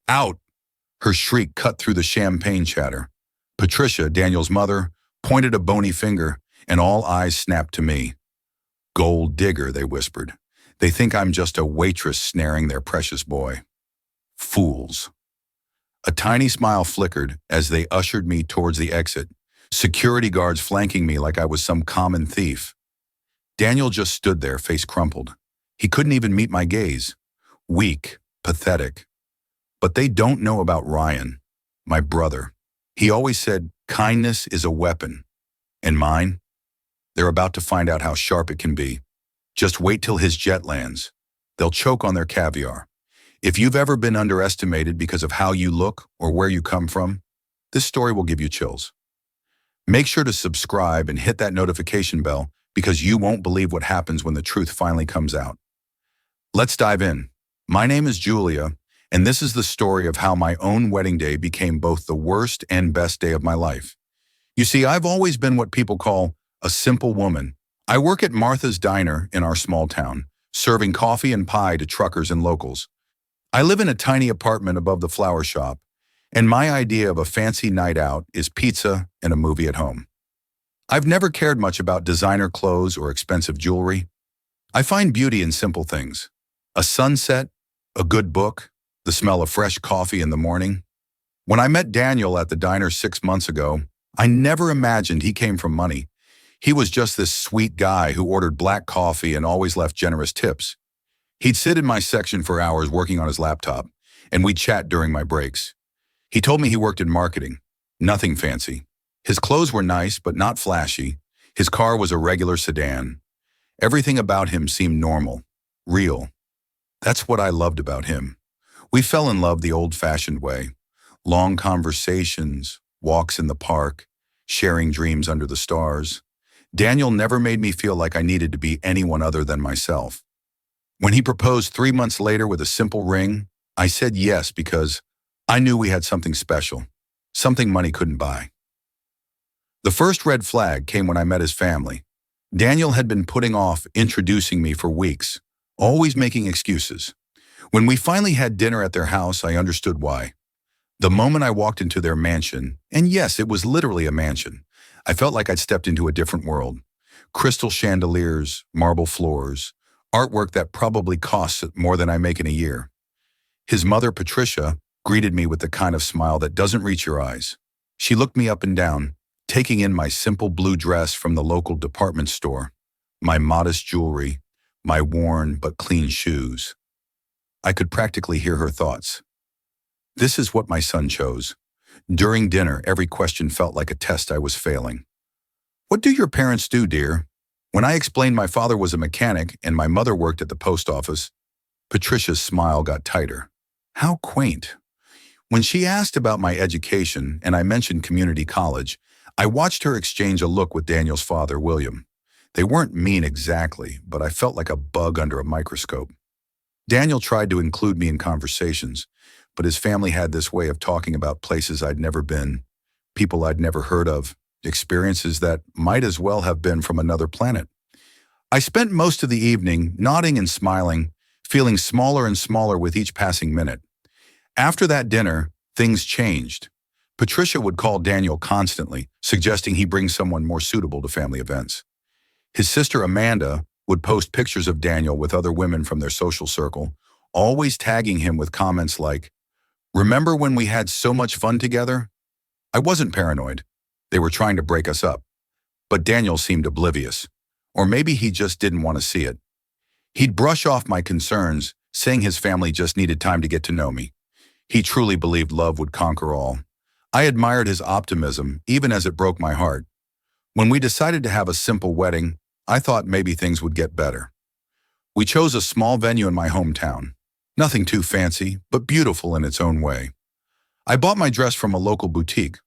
Out! Her shriek cut through the champagne chatter. Patricia, Daniel's mother, pointed a bony finger, and all eyes snapped to me. Gold digger, they whispered. They think I'm just a waitress snaring their precious boy. Fools. A tiny smile flickered as they ushered me towards the exit, security guards flanking me like I was some common thief. Daniel just stood there, face crumpled. He couldn't even meet my gaze. Weak, pathetic. But they don't know about Ryan, my brother. He always said, kindness is a weapon. And mine? They're about to find out how sharp it can be. Just wait till his jet lands. They'll choke on their caviar. If you've ever been underestimated because of how you look or where you come from, this story will give you chills. Make sure to subscribe and hit that notification bell because you won't believe what happens when the truth finally comes out. Let's dive in. My name is Julia, and this is the story of how my own wedding day became both the worst and best day of my life. You see, I've always been what people call a simple woman. I work at Martha's Diner in our small town, serving coffee and pie to truckers and locals. I live in a tiny apartment above the flower shop, and my idea of a fancy night out is pizza and a movie at home. I've never cared much about designer clothes or expensive jewelry. I find beauty in simple things. A sunset, a good book, the smell of fresh coffee in the morning. When I met Daniel at the diner 6 months ago, I never imagined he came from money. He was just this sweet guy who ordered black coffee and always left generous tips. He'd sit in my section for hours working on his laptop, and we'd chat during my breaks. He told me he worked in marketing. Nothing fancy. His clothes were nice, but not flashy. His car was a regular sedan. Everything about him seemed normal, real. That's what I loved about him. We fell in love the old-fashioned way. Long conversations, walks in the park, sharing dreams under the stars. Daniel never made me feel like I needed to be anyone other than myself. When he proposed 3 months later with a simple ring, I said yes because I knew we had something special, something money couldn't buy. The first red flag came when I met his family. Daniel had been putting off introducing me for weeks, always making excuses. When we finally had dinner at their house, I understood why. The moment I walked into their mansion, and yes, it was literally a mansion, I felt like I'd stepped into a different world. Crystal chandeliers, marble floors, artwork that probably costs more than I make in a year. His mother, Patricia, greeted me with the kind of smile that doesn't reach your eyes. She looked me up and down, taking in my simple blue dress from the local department store, my modest jewelry, my worn but clean shoes. I could practically hear her thoughts. This is what my son chose. During dinner, every question felt like a test I was failing. What do your parents do, dear? When I explained my father was a mechanic and my mother worked at the post office, Patricia's smile got tighter. How quaint. When she asked about my education and I mentioned community college, I watched her exchange a look with Daniel's father, William. They weren't mean exactly, but I felt like a bug under a microscope. Daniel tried to include me in conversations, but his family had this way of talking about places I'd never been, people I'd never heard of, experiences that might as well have been from another planet. I spent most of the evening nodding and smiling, feeling smaller and smaller with each passing minute. After that dinner, things changed. Patricia would call Daniel constantly, suggesting he bring someone more suitable to family events. His sister Amanda would post pictures of Daniel with other women from their social circle, always tagging him with comments like, "Remember when we had so much fun together?" I wasn't paranoid. They were trying to break us up. But Daniel seemed oblivious. Or maybe he just didn't want to see it. He'd brush off my concerns, saying his family just needed time to get to know me. He truly believed love would conquer all. I admired his optimism, even as it broke my heart. When we decided to have a simple wedding, I thought maybe things would get better. We chose a small venue in my hometown. Nothing too fancy, but beautiful in its own way. I bought my dress from a local boutique.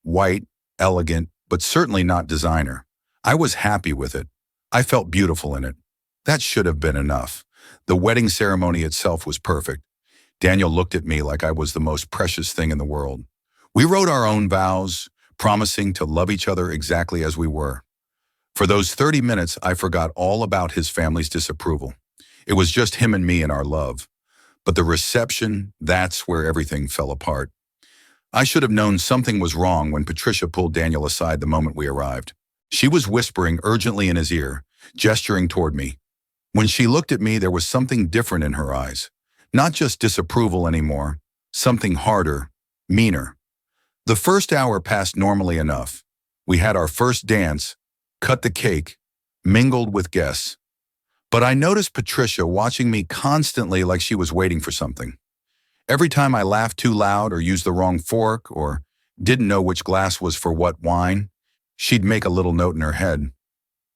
White, elegant, but certainly not designer. I was happy with it. I felt beautiful in it. That should have been enough. The wedding ceremony itself was perfect. Daniel looked at me like I was the most precious thing in the world. We wrote our own vows, promising to love each other exactly as we were. For those 30 minutes, I forgot all about his family's disapproval. It was just him and me and our love. But the reception, that's where everything fell apart. I should have known something was wrong when Patricia pulled Daniel aside the moment we arrived. She was whispering urgently in his ear, gesturing toward me. When she looked at me, there was something different in her eyes. Not just disapproval anymore, something harder, meaner. The first hour passed normally enough. We had our first dance, cut the cake, mingled with guests. But I noticed Patricia watching me constantly like she was waiting for something. Every time I laughed too loud or used the wrong fork or didn't know which glass was for what wine, she'd make a little note in her head.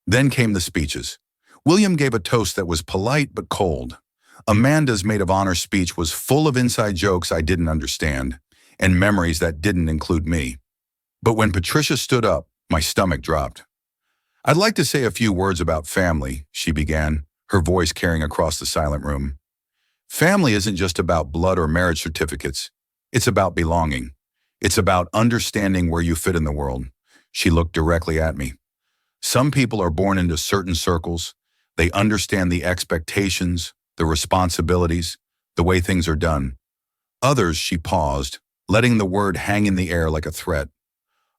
Then came the speeches. William gave a toast that was polite but cold. Amanda's maid of honor speech was full of inside jokes I didn't understand, and memories that didn't include me. But when Patricia stood up, my stomach dropped. "I'd like to say a few words about family," she began, her voice carrying across the silent room. "Family isn't just about blood or marriage certificates. It's about belonging. It's about understanding where you fit in the world." She looked directly at me. "Some people are born into certain circles. They understand the expectations, the responsibilities, the way things are done. Others," she paused, letting the word hang in the air like a threat.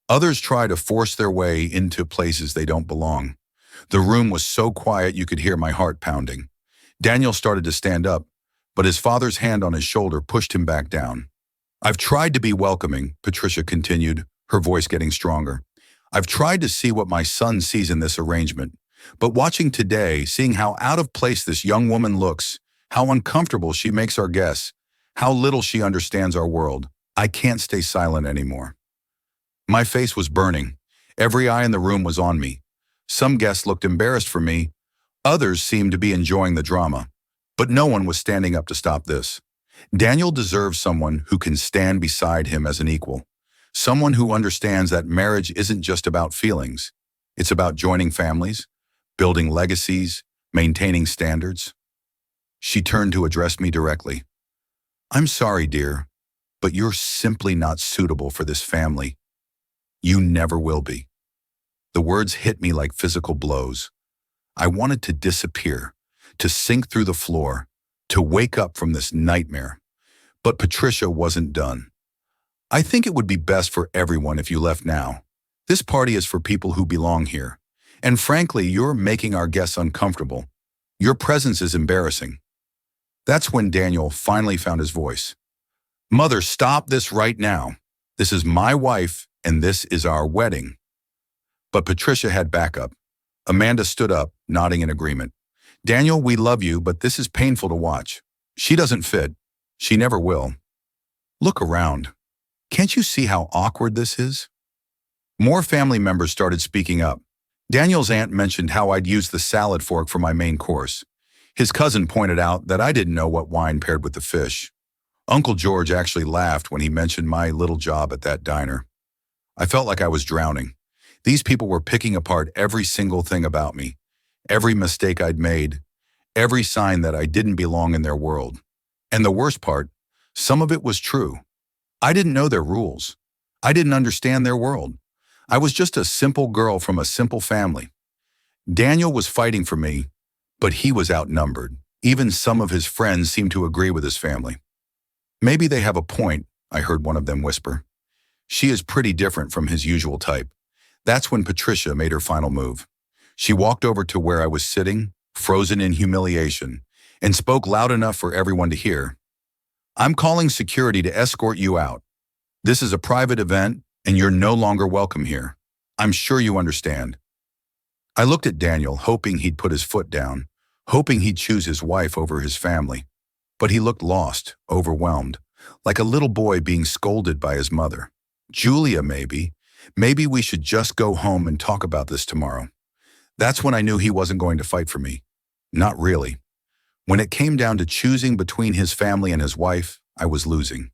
"Others try to force their way into places they don't belong." The room was so quiet you could hear my heart pounding. Daniel started to stand up, but his father's hand on his shoulder pushed him back down. "I've tried to be welcoming," Patricia continued, her voice getting stronger. "I've tried to see what my son sees in this arrangement. But watching today, seeing how out of place this young woman looks, how uncomfortable she makes our guests, how little she understands our world, I can't stay silent anymore." My face was burning. Every eye in the room was on me. Some guests looked embarrassed for me. Others seemed to be enjoying the drama. But no one was standing up to stop this. Daniel deserves someone who can stand beside him as an equal. Someone who understands that marriage isn't just about feelings. It's about joining families, building legacies, maintaining standards. She turned to address me directly. "I'm sorry, dear, but you're simply not suitable for this family. You never will be." The words hit me like physical blows. I wanted to disappear, to sink through the floor, to wake up from this nightmare. But Patricia wasn't done. "I think it would be best for everyone if you left now. This party is for people who belong here. And frankly, you're making our guests uncomfortable. Your presence is embarrassing." That's when Daniel finally found his voice. "Mother, stop this right now. This is my wife, and this is our wedding." But Patricia had backup. Amanda stood up, nodding in agreement. "Daniel, we love you, but this is painful to watch. She doesn't fit. She never will. Look around. Can't you see how awkward this is?" More family members started speaking up. Daniel's aunt mentioned how I'd used the salad fork for my main course. His cousin pointed out that I didn't know what wine paired with the fish. Uncle George actually laughed when he mentioned my little job at that diner. I felt like I was drowning. These people were picking apart every single thing about me, every mistake I'd made, every sign that I didn't belong in their world. And the worst part, some of it was true. I didn't know their rules. I didn't understand their world. I was just a simple girl from a simple family. Daniel was fighting for me, but he was outnumbered. Even some of his friends seemed to agree with his family. "Maybe they have a point," I heard one of them whisper. "She is pretty different from his usual type." That's when Patricia made her final move. She walked over to where I was sitting, frozen in humiliation, and spoke loud enough for everyone to hear. "I'm calling security to escort you out. This is a private event, and you're no longer welcome here. I'm sure you understand." I looked at Daniel, hoping he'd put his foot down, hoping he'd choose his wife over his family. But he looked lost, overwhelmed, like a little boy being scolded by his mother. "Julia, maybe we should just go home and talk about this tomorrow." That's when I knew he wasn't going to fight for me. Not really. When it came down to choosing between his family and his wife, I was losing.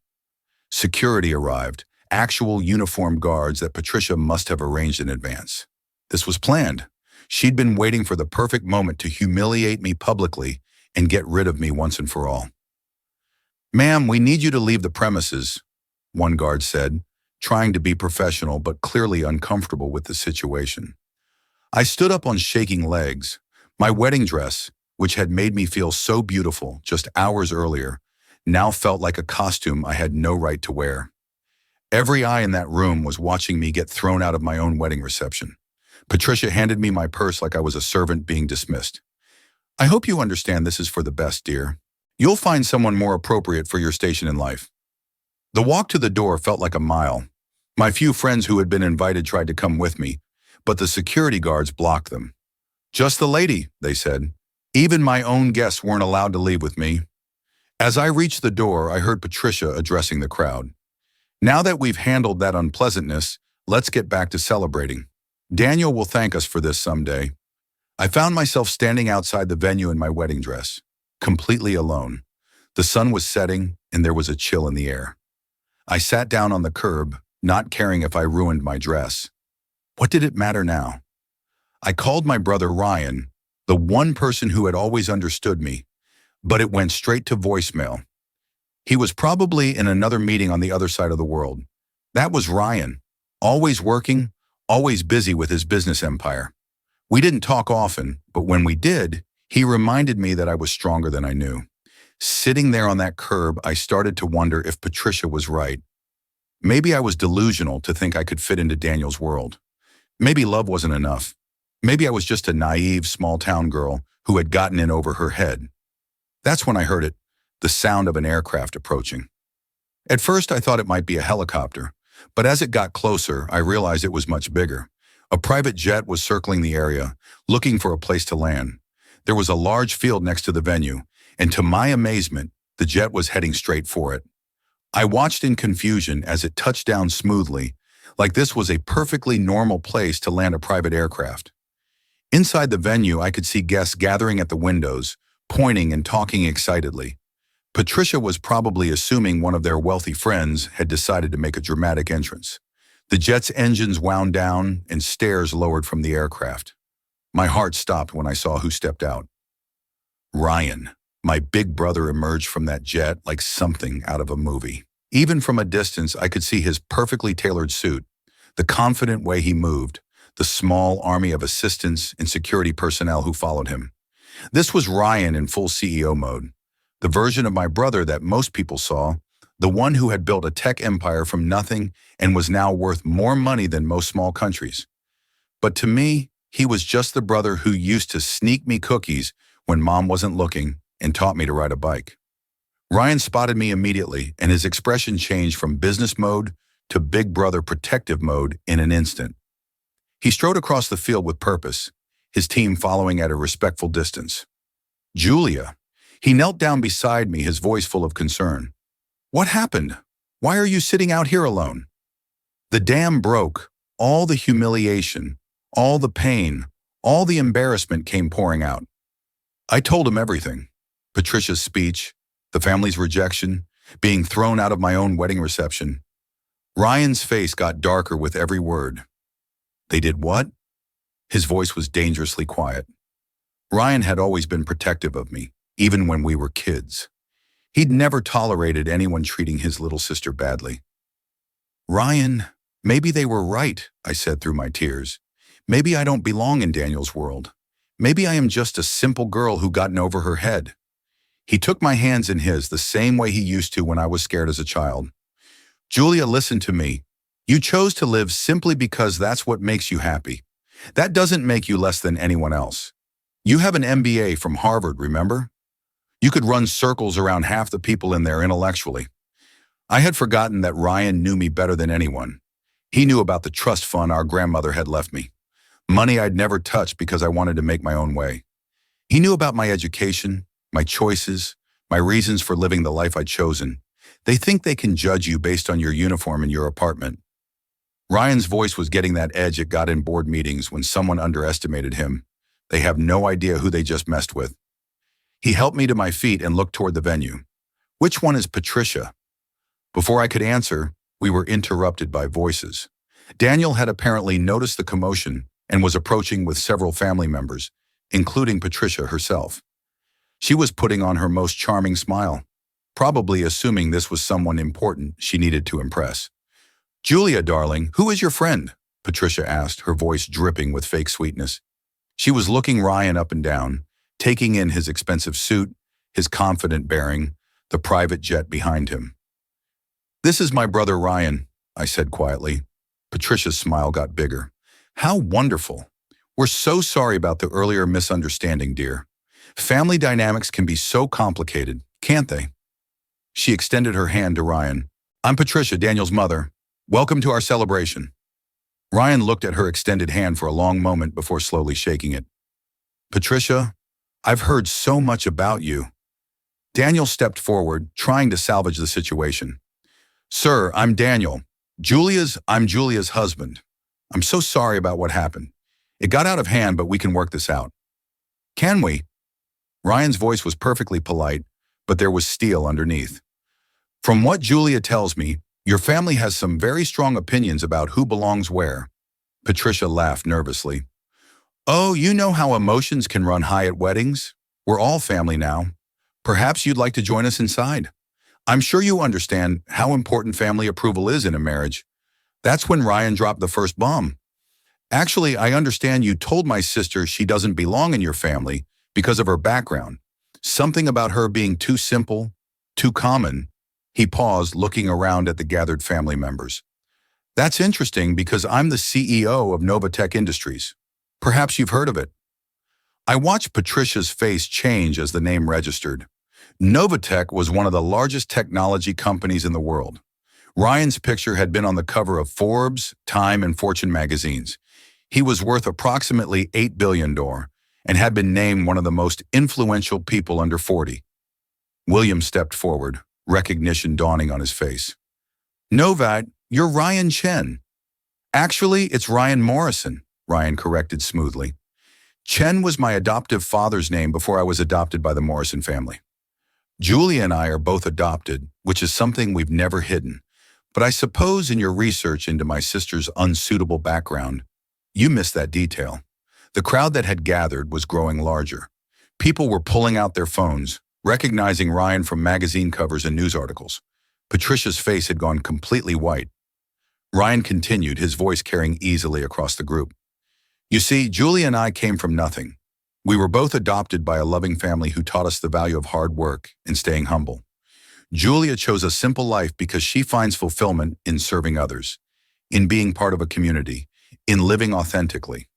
Security arrived, actual uniformed guards that Patricia must have arranged in advance. This was planned. She'd been waiting for the perfect moment to humiliate me publicly and get rid of me once and for all. "Ma'am, we need you to leave the premises," one guard said, trying to be professional but clearly uncomfortable with the situation. I stood up on shaking legs. My wedding dress, which had made me feel so beautiful just hours earlier, now felt like a costume I had no right to wear. Every eye in that room was watching me get thrown out of my own wedding reception. Patricia handed me my purse like I was a servant being dismissed. I hope you understand this is for the best, dear. You'll find someone more appropriate for your station in life. The walk to the door felt like a mile. My few friends who had been invited tried to come with me, but the security guards blocked them. Just the lady, they said. Even my own guests weren't allowed to leave with me. As I reached the door, I heard Patricia addressing the crowd. Now that we've handled that unpleasantness, let's get back to celebrating. Daniel will thank us for this someday. I found myself standing outside the venue in my wedding dress, completely alone. The sun was setting, and there was a chill in the air. I sat down on the curb, not caring if I ruined my dress. What did it matter now? I called my brother Ryan, the one person who had always understood me, but it went straight to voicemail. He was probably in another meeting on the other side of the world. That was Ryan, always working, always busy with his business empire. We didn't talk often, but when we did, he reminded me that I was stronger than I knew. Sitting there on that curb, I started to wonder if Patricia was right. Maybe I was delusional to think I could fit into Daniel's world. Maybe love wasn't enough. Maybe I was just a naive small-town girl who had gotten in over her head. That's when I heard it, the sound of an aircraft approaching. At first, I thought it might be a helicopter, but as it got closer, I realized it was much bigger. A private jet was circling the area, looking for a place to land. There was a large field next to the venue, and to my amazement, the jet was heading straight for it. I watched in confusion as it touched down smoothly, like this was a perfectly normal place to land a private aircraft. Inside the venue, I could see guests gathering at the windows, pointing and talking excitedly. Patricia was probably assuming one of their wealthy friends had decided to make a dramatic entrance. The jet's engines wound down and stairs lowered from the aircraft. My heart stopped when I saw who stepped out. Ryan, my big brother, emerged from that jet like something out of a movie. Even from a distance, I could see his perfectly tailored suit, the confident way he moved, the small army of assistants and security personnel who followed him. This was Ryan in full CEO mode, the version of my brother that most people saw, the one who had built a tech empire from nothing and was now worth more money than most small countries. But to me, he was just the brother who used to sneak me cookies when mom wasn't looking and taught me to ride a bike. Ryan spotted me immediately, and his expression changed from business mode to big brother protective mode in an instant. He strode across the field with purpose, his team following at a respectful distance. Julia. He knelt down beside me, his voice full of concern. What happened? Why are you sitting out here alone? The dam broke. All the humiliation, all the pain, all the embarrassment came pouring out. I told him everything. Patricia's speech, the family's rejection, being thrown out of my own wedding reception. Ryan's face got darker with every word. They did what? His voice was dangerously quiet. Ryan had always been protective of me, even when we were kids. He'd never tolerated anyone treating his little sister badly. Ryan, maybe they were right, I said through my tears. Maybe I don't belong in Daniel's world. Maybe I am just a simple girl who got in over her head. He took my hands in his the same way he used to when I was scared as a child. Julia, listen to me. You chose to live simply because that's what makes you happy. That doesn't make you less than anyone else. You have an MBA from Harvard, remember? You could run circles around half the people in there intellectually. I had forgotten that Ryan knew me better than anyone. He knew about the trust fund our grandmother had left me. Money I'd never touched because I wanted to make my own way. He knew about my education, my choices, my reasons for living the life I'd chosen. They think they can judge you based on your uniform in your apartment. Ryan's voice was getting that edge it got in board meetings when someone underestimated him. They have no idea who they just messed with. He helped me to my feet and looked toward the venue. Which one is Patricia? Before I could answer, we were interrupted by voices. Daniel had apparently noticed the commotion and was approaching with several family members, including Patricia herself. She was putting on her most charming smile, probably assuming this was someone important she needed to impress. Julia, darling, who is your friend? Patricia asked, her voice dripping with fake sweetness. She was looking Ryan up and down, taking in his expensive suit, his confident bearing, the private jet behind him. "This is my brother Ryan," I said quietly. Patricia's smile got bigger. "How wonderful. We're so sorry about the earlier misunderstanding, dear. Family dynamics can be so complicated, can't they?" She extended her hand to Ryan. "I'm Patricia, Daniel's mother. Welcome to our celebration." Ryan looked at her extended hand for a long moment before slowly shaking it. "Patricia, I've heard so much about you." Daniel stepped forward, trying to salvage the situation. "Sir, I'm Daniel. I'm Julia's husband. I'm so sorry about what happened. It got out of hand, but we can work this out." "Can we?" Ryan's voice was perfectly polite, but there was steel underneath. "From what Julia tells me, your family has some very strong opinions about who belongs where." Patricia laughed nervously. "Oh, you know how emotions can run high at weddings? We're all family now. Perhaps you'd like to join us inside. I'm sure you understand how important family approval is in a marriage." That's when Ryan dropped the first bomb. "Actually, I understand you told my sister she doesn't belong in your family because of her background. Something about her being too simple, too common." He paused, looking around at the gathered family members. "That's interesting because I'm the CEO of Novatech Industries. Perhaps you've heard of it." I watched Patricia's face change as the name registered. Novatech was one of the largest technology companies in the world. Ryan's picture had been on the cover of Forbes, Time, and Fortune magazines. He was worth approximately $8 billion and had been named one of the most influential people under 40. William stepped forward, recognition dawning on his face. "Novat, you're Ryan Chen." "Actually, it's Ryan Morrison," Ryan corrected smoothly. "Chen was my adoptive father's name before I was adopted by the Morrison family. Julia and I are both adopted, which is something we've never hidden. But I suppose in your research into my sister's unsuitable background, you missed that detail." The crowd that had gathered was growing larger. People were pulling out their phones, recognizing Ryan from magazine covers and news articles. Patricia's face had gone completely white. Ryan continued, his voice carrying easily across the group. "You see, Julia and I came from nothing. We were both adopted by a loving family who taught us the value of hard work and staying humble. Julia chose a simple life because she finds fulfillment in serving others, in being part of a community, in living authentically.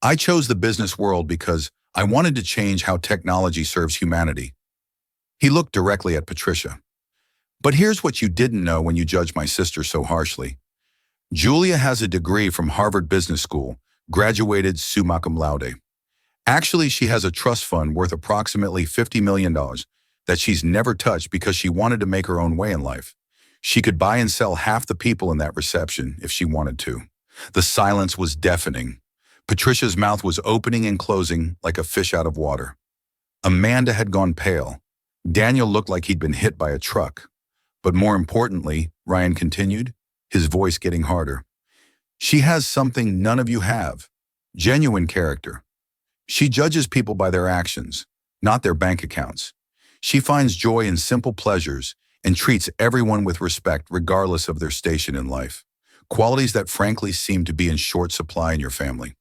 I chose the business world because I wanted to change how technology serves humanity." He looked directly at Patricia. "But here's what you didn't know when you judged my sister so harshly. Julia has a degree from Harvard Business School, graduated summa cum laude. Actually, she has a trust fund worth approximately $50 million that she's never touched because she wanted to make her own way in life. She could buy and sell half the people in that reception if she wanted to." The silence was deafening. Patricia's mouth was opening and closing like a fish out of water. Amanda had gone pale. Daniel looked like he'd been hit by a truck. "But more importantly," Ryan continued, his voice getting harder, "she has something none of you have. Genuine character. She judges people by their actions, not their bank accounts. She finds joy in simple pleasures and treats everyone with respect regardless of their station in life. Qualities that frankly seem to be in short supply in your family."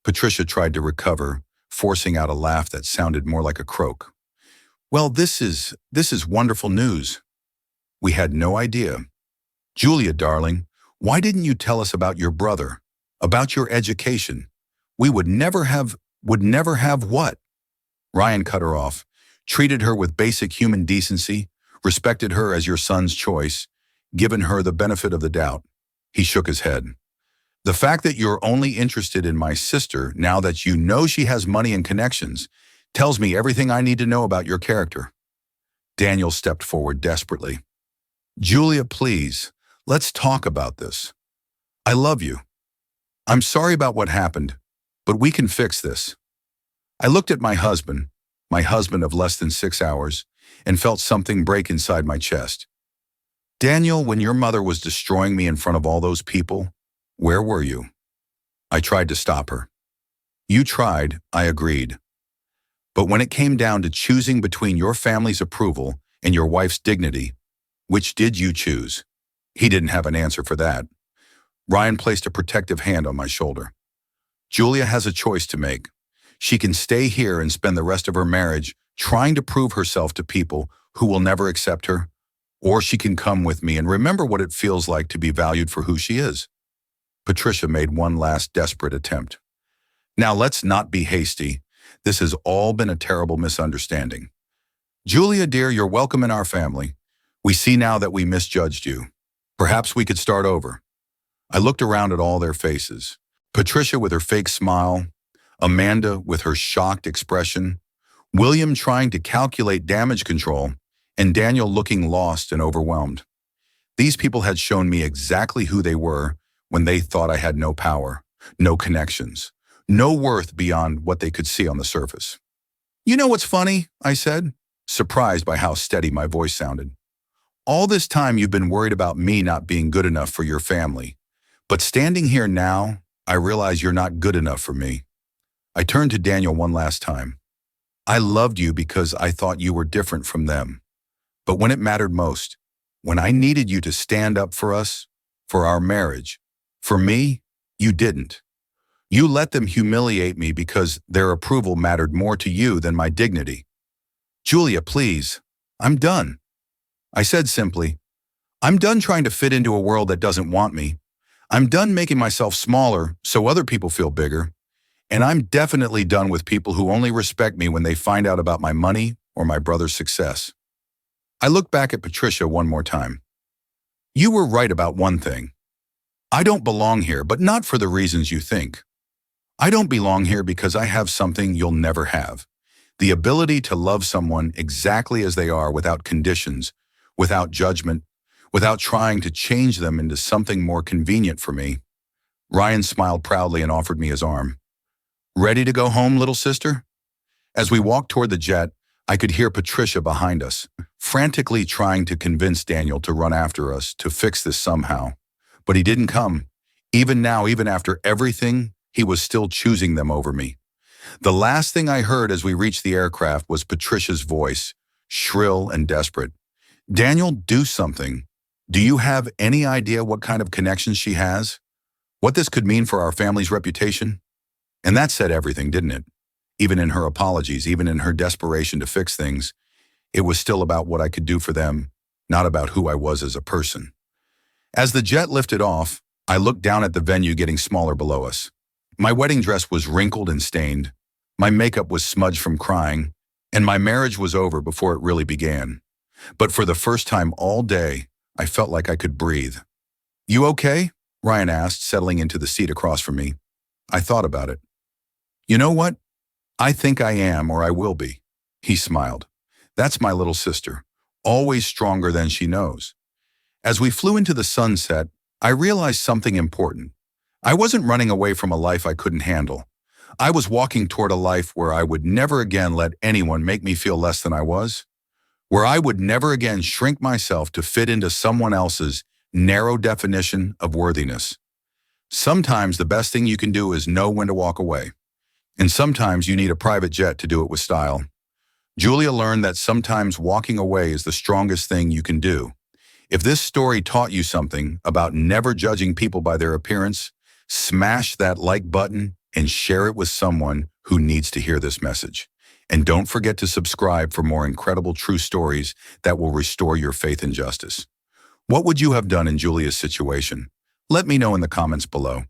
Patricia tried to recover, forcing out a laugh that sounded more like a croak. "Well, this is wonderful news. We had no idea. Julia, darling, why didn't you tell us about your brother, about your education? We would never have what?" Ryan cut her off, treated her with basic human decency, respected her as your son's choice, given her the benefit of the doubt. He shook his head. "The fact that you're only interested in my sister now that you know she has money and connections tells me everything I need to know about your character." Daniel stepped forward desperately. "Julia, please, let's talk about this. I love you. I'm sorry about what happened, but we can fix this." I looked at my husband of less than 6 hours, and felt something break inside my chest. "Daniel, when your mother was destroying me in front of all those people, where were you?" I tried to stop her. "You tried," I agreed. "But when it came down to choosing between your family's approval and your wife's dignity, which did you choose?" He didn't have an answer for that. Ryan placed a protective hand on my shoulder. "Julia has a choice to make. She can stay here and spend the rest of her marriage trying to prove herself to people who will never accept her, or she can come with me and remember what it feels like to be valued for who she is. Patricia made one last desperate attempt. Now let's not be hasty. This has all been a terrible misunderstanding. Julia, dear, you're welcome in our family. We see now that we misjudged you. Perhaps we could start over. I looked around at all their faces. Patricia with her fake smile, Amanda with her shocked expression, William trying to calculate damage control, and Daniel looking lost and overwhelmed. These people had shown me exactly who they were when they thought I had no power, no connections, no worth beyond what they could see on the surface. You know what's funny? I said, surprised by how steady my voice sounded. All this time you've been worried about me not being good enough for your family. But standing here now, I realize you're not good enough for me. I turned to Daniel one last time. I loved you because I thought you were different from them. But when it mattered most, when I needed you to stand up for us, for our marriage, for me, you didn't. You let them humiliate me because their approval mattered more to you than my dignity. Julia, please, I'm done. I said simply, I'm done trying to fit into a world that doesn't want me. I'm done making myself smaller so other people feel bigger. And I'm definitely done with people who only respect me when they find out about my money or my brother's success. I looked back at Patricia one more time. You were right about one thing. I don't belong here, but not for the reasons you think. I don't belong here because I have something you'll never have. The ability to love someone exactly as they are without conditions, without judgment, without trying to change them into something more convenient for me. Ryan smiled proudly and offered me his arm. Ready to go home, little sister? As we walked toward the jet, I could hear Patricia behind us, frantically trying to convince Daniel to run after us to fix this somehow. But he didn't come. Even now, even after everything, he was still choosing them over me. The last thing I heard as we reached the aircraft was Patricia's voice, shrill and desperate. Daniel, do something. Do you have any idea what kind of connections she has? What this could mean for our family's reputation? And that said everything, didn't it? Even in her apologies, even in her desperation to fix things, it was still about what I could do for them, not about who I was as a person. As the jet lifted off, I looked down at the venue getting smaller below us. My wedding dress was wrinkled and stained, my makeup was smudged from crying, and my marriage was over before it really began. But for the first time all day, I felt like I could breathe. You okay? Ryan asked, settling into the seat across from me. I thought about it. You know what? I think I am, or I will be. He smiled. That's my little sister, always stronger than she knows. As we flew into the sunset, I realized something important. I wasn't running away from a life I couldn't handle. I was walking toward a life where I would never again let anyone make me feel less than I was, where I would never again shrink myself to fit into someone else's narrow definition of worthiness. Sometimes the best thing you can do is know when to walk away. And sometimes you need a private jet to do it with style. Julia learned that sometimes walking away is the strongest thing you can do. If this story taught you something about never judging people by their appearance, smash that like button and share it with someone who needs to hear this message. And don't forget to subscribe for more incredible true stories that will restore your faith in justice. What would you have done in Julia's situation? Let me know in the comments below.